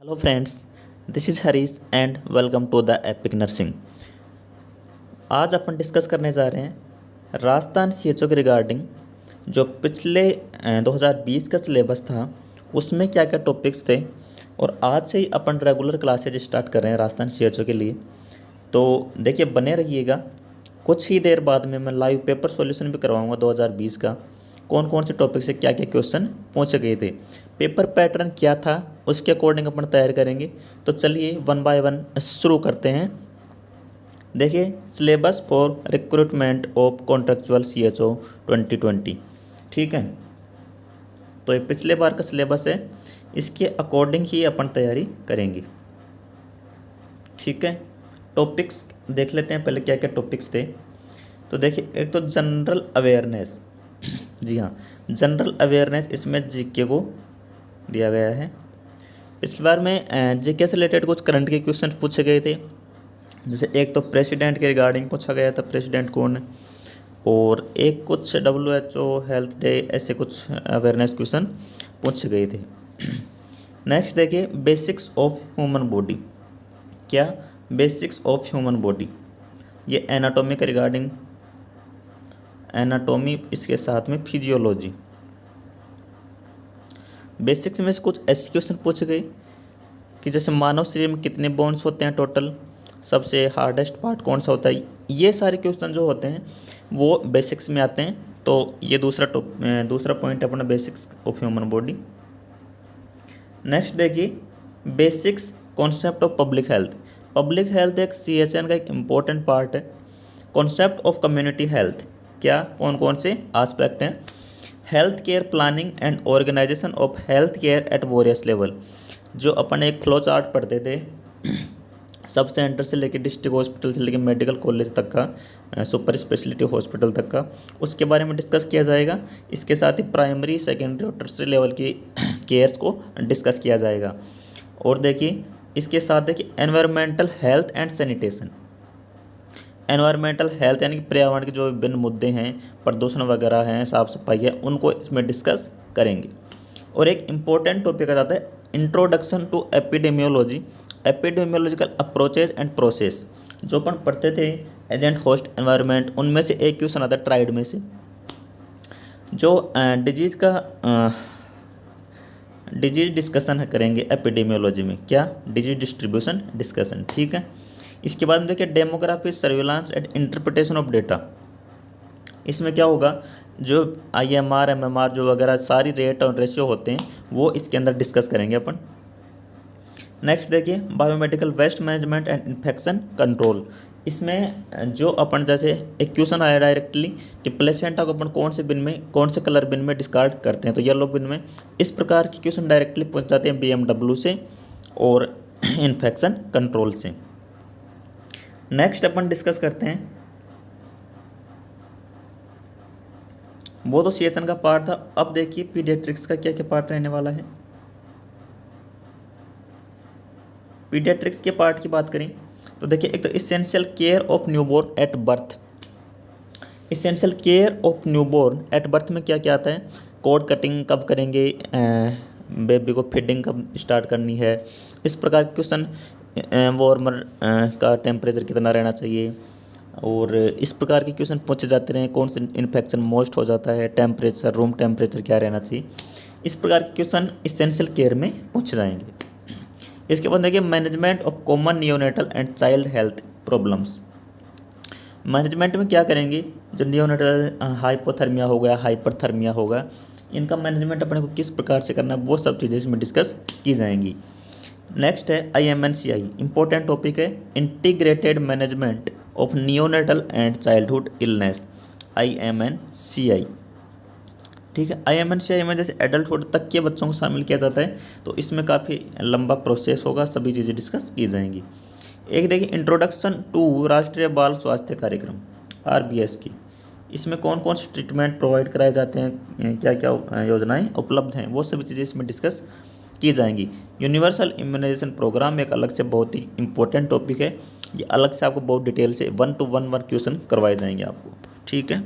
Hello friends, this is Harish and welcome to the epic nursing. आज अपन discuss करने जा रहे हैं राजस्थान सीएचओ के रिगार्डिंग जो पिछले 2020 का सिलेबस था उसमें क्या क्या टॉपिक्स थे। और आज से ही अपन रेगुलर क्लासेज स्टार्ट कर रहे हैं राजस्थान सीएचओ के लिए। तो देखिए, बने रहिएगा। कुछ ही देर बाद में मैं लाइव पेपर सॉल्यूशन भी करवाऊंगा 2020 का। कौन कौन से टॉपिक से क्या क्या क्वेश्चन पूछे गए थे, पेपर पैटर्न क्या था, उसके अकॉर्डिंग अपन तैयार करेंगे। तो चलिए वन बाय वन शुरू करते हैं। देखिए, syllabus for recruitment of contractual CHO 2020। ठीक है, तो ये पिछले बार का सिलेबस है, इसके अकॉर्डिंग ही अपन तैयारी करेंगे। ठीक है, टॉपिक्स देख लेते हैं पहले क्या क्या टॉपिक्स थे। तो देखिए, एक तो जनरल अवेयरनेस। जी हाँ, जनरल अवेयरनेस, इसमें जीके को दिया गया है। पिछली बार में जीके से रिलेटेड कुछ करंट के क्वेश्चन पूछे गए थे। जैसे एक तो प्रेसिडेंट के रिगार्डिंग पूछा गया था, प्रेसिडेंट कौन है, और एक कुछ WHO हेल्थ डे, ऐसे कुछ अवेयरनेस क्वेश्चन पूछे गए थे। नेक्स्ट देखिए, बेसिक्स ऑफ ह्यूमन बॉडी। क्या? बेसिक्स ऑफ ह्यूमन बॉडी, ये एनाटॉमी के रिगार्डिंग, एनाटॉमी, इसके साथ में फिजियोलॉजी। बेसिक्स में से कुछ ऐसे क्वेश्चन पूछे गए कि जैसे मानव शरीर में कितने बोन्स होते हैं टोटल, सबसे हार्डेस्ट पार्ट कौन सा होता है। ये सारे क्वेश्चन जो होते हैं वो बेसिक्स में आते हैं। तो ये दूसरा पॉइंट है अपना, basics of human body. Next देखिए, basics concept of public health. Public health एक CHN का एक इम्पोर्टेंट पार्ट है। कॉन्सेप्ट ऑफ कम्युनिटी हेल्थ, क्या कौन कौन से एस्पेक्ट हैं। Health care planning and organisation of health care at various level, जो अपन एक फ्लो चार्ट पढ़ते थे सब सेंटर से लेकर डिस्ट्रिक्ट हॉस्पिटल से लेकर मेडिकल कॉलेज तक का, सुपर स्पेशलिटी हॉस्पिटल तक का, उसके बारे में डिस्कस किया जाएगा। इसके साथ ही प्राइमरी, सेकेंडरी और टर्सरी लेवल की केयर्स को डिस्कस किया जाएगा। और देखिए, इसके साथ देखिए environmental health and sanitation. Environmental health यानी कि पर्यावरण के जो विभिन्न मुद्दे हैं, प्रदूषण वगैरह हैं, साफ सफाई है, उनको इसमें डिस्कस करेंगे। और एक इम्पोर्टेंट टॉपिक आ जाता है introduction to epidemiology, epidemiological approaches and process. जो अपन पढ़ते थे एजेंट होस्ट एनवायरनमेंट, उनमें से एक क्वेश्चन आता है ट्राइड में से, जो डिजीज डिस्कशन करेंगे एपिडेमियोलॉजी में। क्या? Disease distribution discussion. ठीक है, इसके बाद में देखिए demography, surveillance and interpretation of data. इसमें क्या होगा, जो IMR MMR जो वगैरह सारी रेट और रेशियो होते हैं वो इसके अंदर डिस्कस करेंगे अपन। नेक्स्ट देखिए, biomedical waste management and infection control. इसमें जो अपन, जैसे एक क्वेश्चन आया डायरेक्टली कि प्लेसेंटा को अपन कौन से बिन में, कौन से कलर बिन में डिस्कार्ड करते हैं, तो येलो बिन में। इस प्रकार के क्वेश्चन डायरेक्टली पूछ जाते हैं BMW से और इन्फेक्शन कंट्रोल से। नेक्स्ट अपन डिस्कस करते हैं, वो तो CHN का पार्ट था। अब देखिए पीडियाट्रिक्स का क्या क्या पार्ट रहने वाला है। पीडियाट्रिक्स के पार्ट की बात करें तो देखिए, एक तो essential care of newborn at birth. Essential care of newborn at birth में क्या क्या आता है, कॉर्ड कटिंग कब करेंगे, बेबी को फीडिंग कब स्टार्ट करनी है, इस प्रकार के क्वेश्चन। वार्मर का टेम्परेचर कितना रहना चाहिए, और इस प्रकार के क्वेश्चन पूछे जाते रहे। कौन से इन्फेक्शन मोस्ट हो जाता है, टेम्परेचर, रूम टेम्परेचर क्या रहना चाहिए, इस प्रकार के क्वेश्चन इसेंशियल केयर में पूछे जाएंगे। इसके बाद देखिए, management of common neonatal and child health problems. Management में क्या करेंगे, जो नियोनेटल हाइपोथर्मिया हो गया, हाइपरथर्मिया होगा, इनका मैनेजमेंट अपने को किस प्रकार से करना है, वो सब चीज़ें इसमें डिस्कस की जाएंगी। नेक्स्ट है IMNCI, इंपॉर्टेंट टॉपिक है, integrated management of neonatal and childhood illness, IMNCI। ठीक है, IMNCI में जैसे एडल्टहुड तक के बच्चों को शामिल किया जाता है, तो इसमें काफ़ी लंबा प्रोसेस होगा, सभी चीज़ें डिस्कस की जाएंगी। एक देखिए, इंट्रोडक्शन टू राष्ट्रीय बाल स्वास्थ्य कार्यक्रम, RBS की। इसमें कौन कौन से ट्रीटमेंट प्रोवाइड कराए जाते हैं, क्या क्या योजनाएं उपलब्ध हैं, वो सभी चीज़ें इसमें डिस्कस की जाएंगी। यूनिवर्सल इम्यूनाइजेशन प्रोग्राम एक अलग से बहुत ही इंपॉर्टेंट टॉपिक है, ये अलग से आपको बहुत डिटेल से 1 to 1 क्वेश्चन करवाए जाएंगे आपको। ठीक है,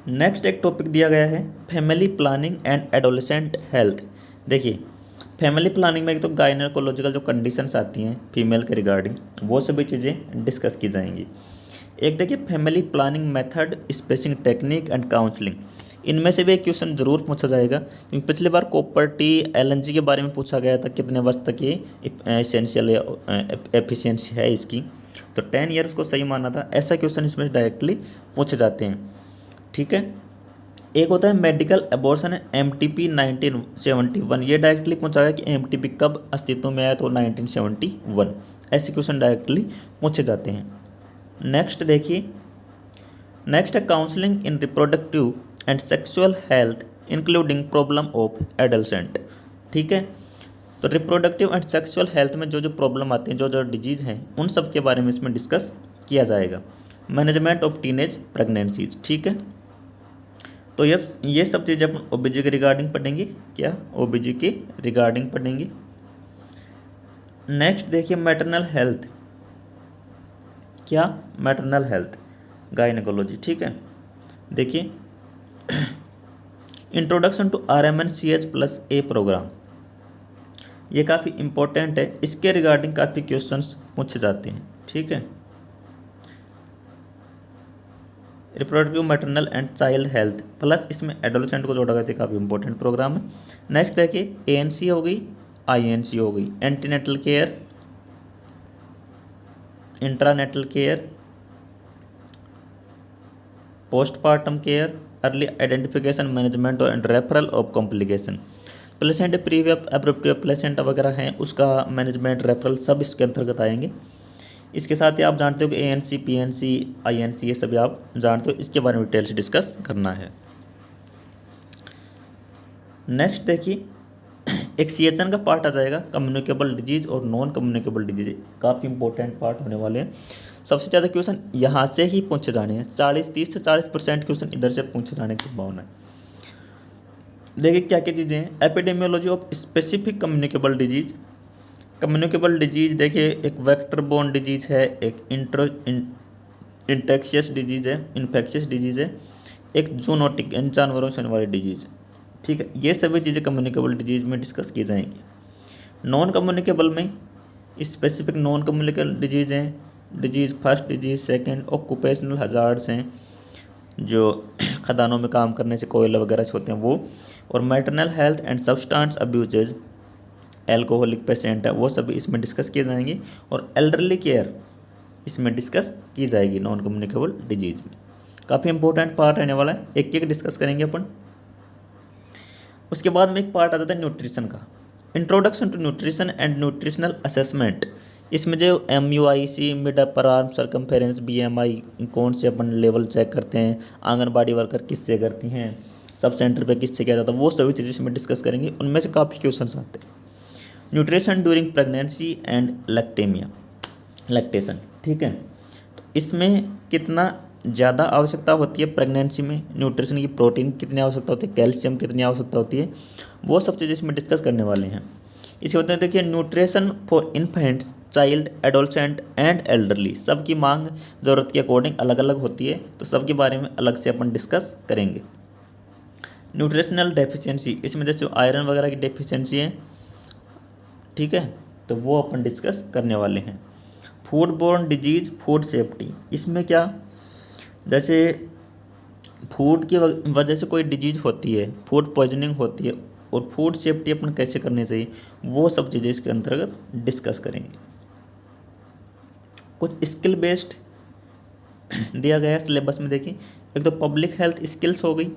नेक्स्ट एक टॉपिक दिया गया है family planning and adolescent health. देखिए, फैमिली प्लानिंग में एक तो गायनेकोलॉजिकल जो कंडीशंस आती हैं फीमेल के रिगार्डिंग, वो सभी चीज़ें डिस्कस की जाएंगी। एक देखिए family planning method, spacing technique and counselling, इनमें से भी एक क्वेश्चन जरूर पूछा जाएगा, क्योंकि पिछली बार कॉपर्टी एलएनजी के बारे में पूछा गया था, कितने वर्ष तक ये एसेंशियल एफिशिएंसी है इसकी, तो 10 ईयर उसको सही माना था। ऐसा क्वेश्चन इसमें डायरेक्टली पूछे जाते हैं, ठीक है। एक होता है मेडिकल एबॉर्शन है MTP 1971, ये डायरेक्टली पूछा गया कि MTP कब अस्तित्व में आया, तो 1971। ऐसे क्वेश्चन डायरेक्टली पूछे जाते हैं। नेक्स्ट देखिए, नेक्स्ट है counselling in reproductive and sexual health including problem of adolescent, ठीक है। तो रिप्रोडक्टिव एंड सेक्सुअल हेल्थ में जो जो प्रॉब्लम आती हैं, जो जो डिजीज़ हैं, उन सब के बारे में इसमें डिस्कस किया जाएगा। मैनेजमेंट ऑफ टीनेज प्रेगनेंसीज, ठीक है। तो ये सब चीज़ें अपन OBG के रिगार्डिंग पढ़ेंगे, क्या OBG के रिगार्डिंग पढ़ेंगे। नेक्स्ट देखिए मैटरनल हेल्थ, क्या मैटरनल हेल्थ गायनेकोलॉजी, ठीक है। देखिए इंट्रोडक्शन टू RMNCH+A प्रोग्राम, ये काफ़ी इम्पोर्टेंट है, इसके रिगार्डिंग काफ़ी क्वेश्चंस पूछे जाते हैं, ठीक है। Reproductive maternal and child health plus इसमें एडोलसेंट को जोड़ा गया था, काफ़ी इंपॉर्टेंट प्रोग्राम है। नेक्स्ट देखिए ANC हो गई, INC हो गई, antenatal care, intranatal care, postpartum care, early identification, management और referral of complication, placenta previa appropriate placenta वगैरह हैं, उसका मैनेजमेंट रेफरल सब इसके अंतर्गत आएंगे। इसके साथ ही आप जानते हो कि ANC, PNC, INC ये सभी आप जानते हो, इसके बारे में डिटेल से डिस्कस करना है। नेक्स्ट देखिए एक CHN का पार्ट आ जाएगा, कम्युनिकेबल डिजीज और नॉन कम्युनिकेबल डिजीज, काफ़ी इंपॉर्टेंट पार्ट होने वाले हैं। सबसे ज़्यादा क्वेश्चन यहाँ से ही पूछे जाने हैं, 30 से 40% क्वेश्चन इधर से पूछे जाने की संभावना है। देखिए क्या क्या चीज़ें हैं, epidemiology of specific communicable disease. Communicable disease देखिए एक वेक्टर बोर्न डिजीज है, एक इंफेक्शियस डिजीज है, एक जूनोटिक जानवरों से होने वाली डिजीज, ठीक है। ये सभी चीज़ें कम्युनिकेबल डिजीज में डिस्कस की जाएंगी। नॉन कम्युनिकेबल में स्पेसिफिक नॉन कम्युनिकेबल डिजीज हैं, disease first disease, second occupational hazards हैं, जो खदानों में काम करने से कोयला वगैरह से होते हैं वो, और maternal health and substance abuses, alcoholic patient है, वो सभी इसमें डिस्कस किए जाएंगे। और एल्डरली केयर इसमें डिस्कस की जाएगी नॉन कम्युनिकेबल डिजीज में, काफ़ी इंपॉर्टेंट पार्ट रहने वाला है, एक एक डिस्कस करेंगे अपन। उसके बाद में एक पार्ट आ जाता है न्यूट्रिशन का, introduction to nutrition and nutritional assessment. इसमें जो MUIC, mid upper arm circumference, BMI, कौन से अपन लेवल चेक करते हैं, आंगनबाड़ी वर्कर किससे करती हैं, सब सेंटर पे किससे किया जाता है, वो सभी चीज़ें इसमें डिस्कस करेंगे। उनमें से काफ़ी क्वेश्चन आते हैं। Nutrition during pregnancy and lactation, ठीक है। तो इसमें कितना ज़्यादा आवश्यकता होती है प्रेगनेंसी में, न्यूट्रिशन की प्रोटीन कितनी आवश्यकता होती है, कैल्शियम कितनी आवश्यकता होती है, वो सब चीज़ें इसमें डिस्कस करने वाले हैं। इसे होते हैं देखिए nutrition for infants, child, adolescent and elderly, सबकी मांग ज़रूरत के अकॉर्डिंग अलग अलग होती है, तो सबके बारे में अलग से अपन डिस्कस करेंगे। न्यूट्रिशनल डेफिशिएंसी, इसमें जैसे आयरन वगैरह की डेफिशिएंसी है, ठीक है, तो वो अपन डिस्कस करने वाले हैं। Food borne disease, food safety, इसमें क्या, जैसे फूड की वजह से कोई डिजीज होती है, फूड पॉइजनिंग होती है, और फूड सेफ्टी अपन कैसे करनी चाहिए, वो सब चीज़ें इसके अंतर्गत डिस्कस करेंगे। कुछ स्किल बेस्ड दिया गया है सिलेबस में, देखिए एक तो पब्लिक हेल्थ स्किल्स हो गई,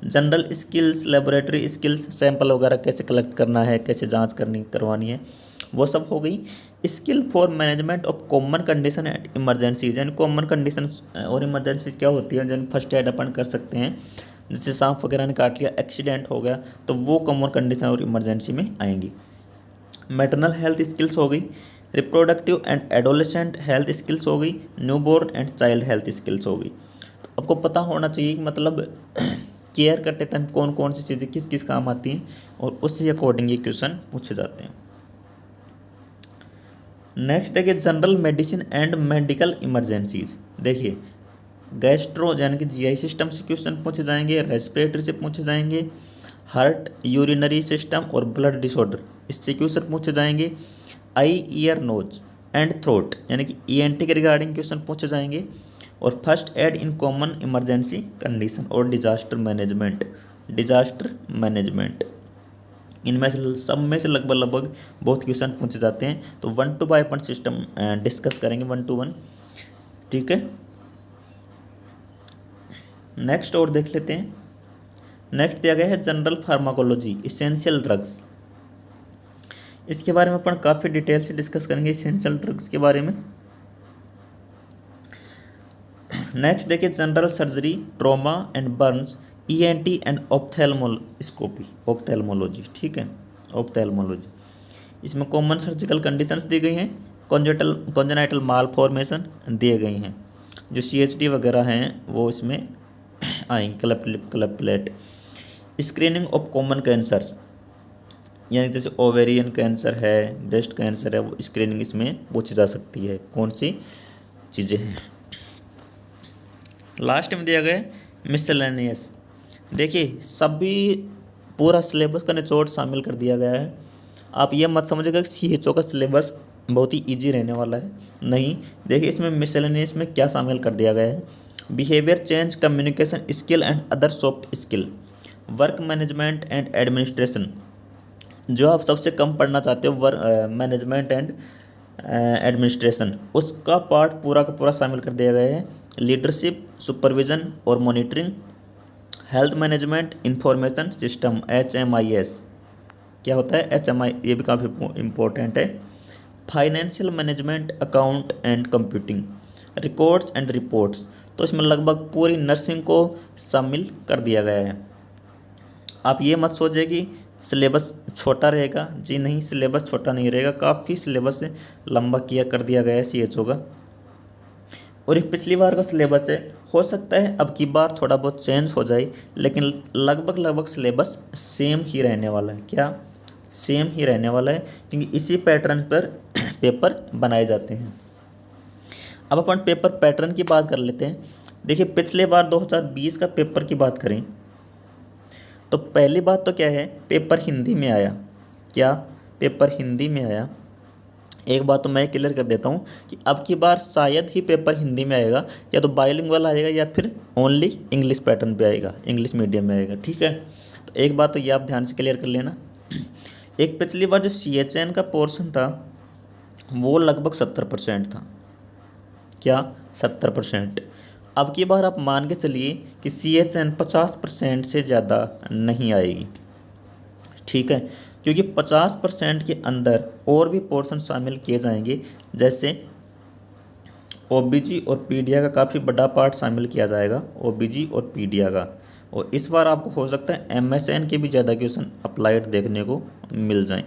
general skills, laboratory skills, sample वगैरह कैसे कलेक्ट करना है, कैसे जांच करवानी है, वो सब हो गई। Skill for management of common condition and emergencies, यानी कॉमन कंडीशन और इमरजेंसीज क्या होती है, जैसे फर्स्ट एड अपन कर सकते हैं, जैसे सांप वगैरह ने काट लिया, एक्सीडेंट हो गया, तो वो कॉमन कंडीशन और इमरजेंसी में आएंगी। मैटरनल हेल्थ स्किल्स हो गई, reproductive and adolescent health skills हो गई, newborn and child health skills हो गई। तो आपको पता होना चाहिए कि मतलब केयर करते टाइम कौन कौन सी चीज़ें किस किस काम आती हैं, और उससे अकॉर्डिंग ये क्वेश्चन पूछे जाते हैं। नेक्स्ट देखिए general medicine and medical emergencies, देखिए गैस्ट्रो यानी कि GI सिस्टम से क्वेश्चन पूछे जाएंगे, रेस्पिरेटरी से पूछे जाएंगे, हार्ट, यूरिनरी सिस्टम और ब्लड डिसऑर्डर, इससे क्वेश्चन पूछे जाएंगे। आई, ईयर, नोज एंड थ्रोट यानी कि ईएनटी के रिगार्डिंग क्वेश्चन पूछे जाएंगे। और first aid in common emergency condition और डिजास्टर मैनेजमेंट, इनमें से सब में से लगभग लगभग बहुत क्वेश्चन पूछे जाते हैं। तो 1 to 5 पॉइंट सिस्टम डिस्कस करेंगे 1 to 1, ठीक है। नेक्स्ट और देख लेते हैं। नेक्स्ट दिया गया है जनरल फार्माकोलॉजी, इसेंशियल ड्रग्स। इसके बारे में अपन काफ़ी डिटेल से डिस्कस करेंगे इसेंशियल ड्रग्स के बारे में। नेक्स्ट देखिए general surgery, trauma and Burns, ENT and ophthalmology, ठीक है, ऑप्थेल्मोलॉजी। इसमें कॉमन सर्जिकल कंडीशंस दी गई हैं, कॉन्जेनाइटल माल फॉर्मेशन दिए गई हैं। जो CHD वगैरह हैं वो इसमें आएंगे, club lip, club plate. Screening of common cancers यानी जैसे ओवेरियन कैंसर है, ब्रेस्ट कैंसर है, वो स्क्रीनिंग इसमें पूछी जा सकती है, कौन सी चीज़ें हैं। लास्ट में दिया गया मिसलेनियस। देखिए सभी पूरा सिलेबस का निचोड़ शामिल कर दिया गया है। आप ये मत समझिएगा कि CHO का सिलेबस बहुत ही इजी रहने वाला है, नहीं। देखिए इसमें मिसलेनियस में क्या शामिल कर दिया गया है। Behaviour change, communication skill and other soft skill, work management and administration. जो आप सबसे कम पढ़ना चाहते हो वर्क मैनेजमेंट एंड एडमिनिस्ट्रेशन, उसका पार्ट पूरा का पूरा शामिल कर दिया गया है। लीडरशिप, सुपरविजन और monitoring, health management information system, HMIS। क्या होता है HMI, ये भी काफ़ी इम्पोर्टेंट है। Financial management, account and computing, records and reports. तो इसमें लगभग पूरी नर्सिंग को शामिल कर दिया गया है। आप ये मत सोचिए कि सिलेबस छोटा रहेगा, जी नहीं, सिलेबस छोटा नहीं रहेगा, काफ़ी सिलेबस लंबा किया कर दिया गया है CHO का। और ये पिछली बार का सिलेबस है, हो सकता है अब की बार थोड़ा बहुत चेंज हो जाए, लेकिन लगभग लगभग सिलेबस सेम ही रहने वाला है। क्या सेम ही रहने वाला है, क्योंकि इसी पैटर्न पर पेपर बनाए जाते हैं। अब अपन पेपर पैटर्न की बात कर लेते हैं। देखिए पिछले बार 2020 का पेपर की बात करें तो पहली बात तो क्या है, पेपर हिंदी में आया। क्या पेपर हिंदी में आया। एक बात तो मैं क्लियर कर देता हूँ कि अब की बार शायद ही पेपर हिंदी में आएगा, या तो बाइलिंगुअल आएगा या फिर ओनली इंग्लिश पैटर्न पे आएगा, इंग्लिश मीडियम में आएगा, ठीक है। तो एक बात तो ये आप ध्यान से क्लियर कर लेना। एक पिछली बार जो CHN का पोर्शन था वो लगभग 70% था। क्या 70%। अब की बार आप मान के चलिए कि CHN 50% से ज़्यादा नहीं आएगी, ठीक है, क्योंकि 50% के अंदर और भी पोर्शन शामिल किए जाएंगे, जैसे OBG और पीडिया का काफ़ी बड़ा पार्ट शामिल किया जाएगा, OBG और पीडिया का। और इस बार आपको हो सकता है MSN के भी ज़्यादा क्वेश्चन अप्लाइड देखने को मिल जाएं,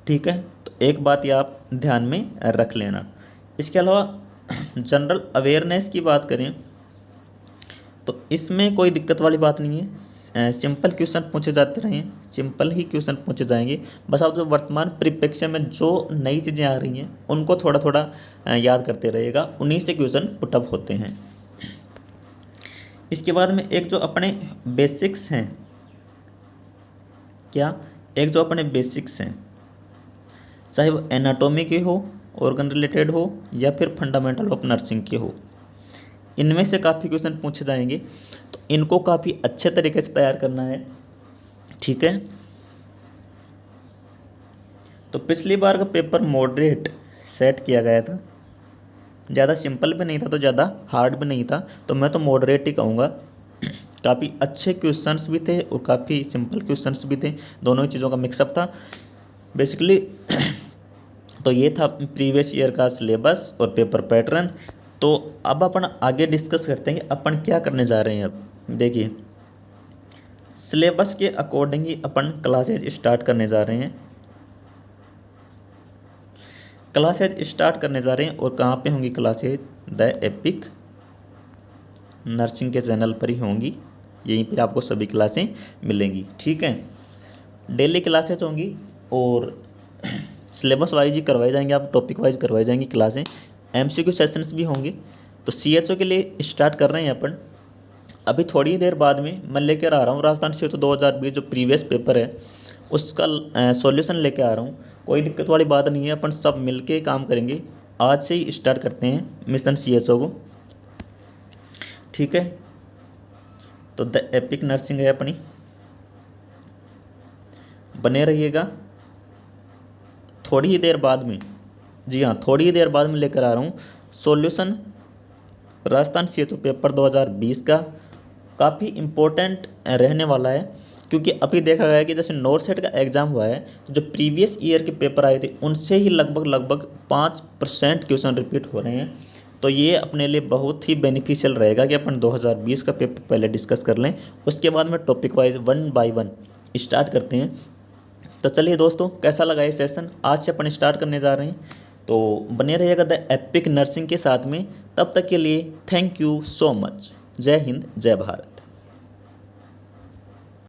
ठीक है। तो एक बात ये आप ध्यान में रख लेना। इसके अलावा जनरल अवेयरनेस की बात करें तो इसमें कोई दिक्कत वाली बात नहीं है, सिंपल क्वेश्चन पूछे जाते रहे, सिंपल ही क्वेश्चन पूछे जाएंगे। बस आप जो वर्तमान परिप्रेक्ष्य में जो नई चीज़ें आ रही हैं उनको थोड़ा थोड़ा याद करते रहिएगा, उन्हीं से क्वेश्चन पुटअप होते हैं। इसके बाद में एक जो अपने बेसिक्स हैं, क्या एक जो अपने बेसिक्स हैं, चाहे वो एनाटॉमी के हो, ऑर्गन रिलेटेड हो, या फिर फंडामेंटल ऑफ नर्सिंग के हो, इनमें से काफ़ी क्वेश्चन पूछे जाएंगे। तो इनको काफ़ी अच्छे तरीके से तैयार करना है, ठीक है। तो पिछली बार का पेपर मॉडरेट सेट किया गया था, ज़्यादा सिंपल भी नहीं था तो ज़्यादा हार्ड भी नहीं था, तो मैं तो मॉडरेट ही कहूँगा। काफ़ी अच्छे क्वेश्चंस भी थे और काफ़ी सिंपल क्वेश्चंस भी थे, दोनों ही चीज़ों का मिक्सअप था बेसिकली। तो ये था प्रीवियस ईयर का सिलेबस और पेपर पैटर्न। तो अब अपन आगे डिस्कस करते हैं कि अपन क्या करने जा रहे हैं। अब देखिए सिलेबस के अकॉर्डिंग ही अपन क्लासेज स्टार्ट करने जा रहे हैं। क्लासेज स्टार्ट करने जा रहे हैं और कहाँ पे होंगी क्लासेज, द एपिक नर्सिंग के चैनल पर ही होंगी, यहीं पे आपको सभी क्लासें मिलेंगी, ठीक है। डेली क्लासेज होंगी और सिलेबस वाइज ही करवाई जाएंगी, आप टॉपिक वाइज करवाई जाएंगी क्लासें। MCQ सेशंस भी होंगे। तो CHO के लिए स्टार्ट कर रहे हैं अपन। अभी थोड़ी देर बाद में मैं लेकर आ रहा हूँ राजस्थान से 2020 जो प्रीवियस पेपर है उसका सॉल्यूशन लेके आ रहा हूँ। कोई दिक्कत वाली बात नहीं है, अपन सब मिलके काम करेंगे। आज से ही स्टार्ट करते हैं मिशन CSO को, ठीक है। तो द एपिक नर्सिंग है अपनी, बने रहिएगा। थोड़ी ही देर बाद में, जी हाँ थोड़ी ही देर बाद में लेकर आ रहा हूँ सॉल्यूशन राजस्थान CSO पेपर 2020 का। काफ़ी इम्पोर्टेंट रहने वाला है, क्योंकि अभी देखा गया है कि जैसे नॉर्थ सेट का एग्ज़ाम हुआ है तो जो प्रीवियस ईयर के पेपर आए थे उनसे ही लगभग 5% क्वेश्चन रिपीट हो रहे हैं। तो ये अपने लिए बहुत ही बेनिफिशियल रहेगा कि अपन 2020 का पेपर पहले डिस्कस कर लें, उसके बाद में टॉपिक वाइज 1 बाय 1 स्टार्ट करते हैं। तो चलिए दोस्तों, कैसा लगा ये सेशन? आज से अपन स्टार्ट करने जा रहे हैं, तो बने रहिएगा द एपिक नर्सिंग के साथ में। तब तक के लिए थैंक यू सो मच। जय हिंद, जय भारत।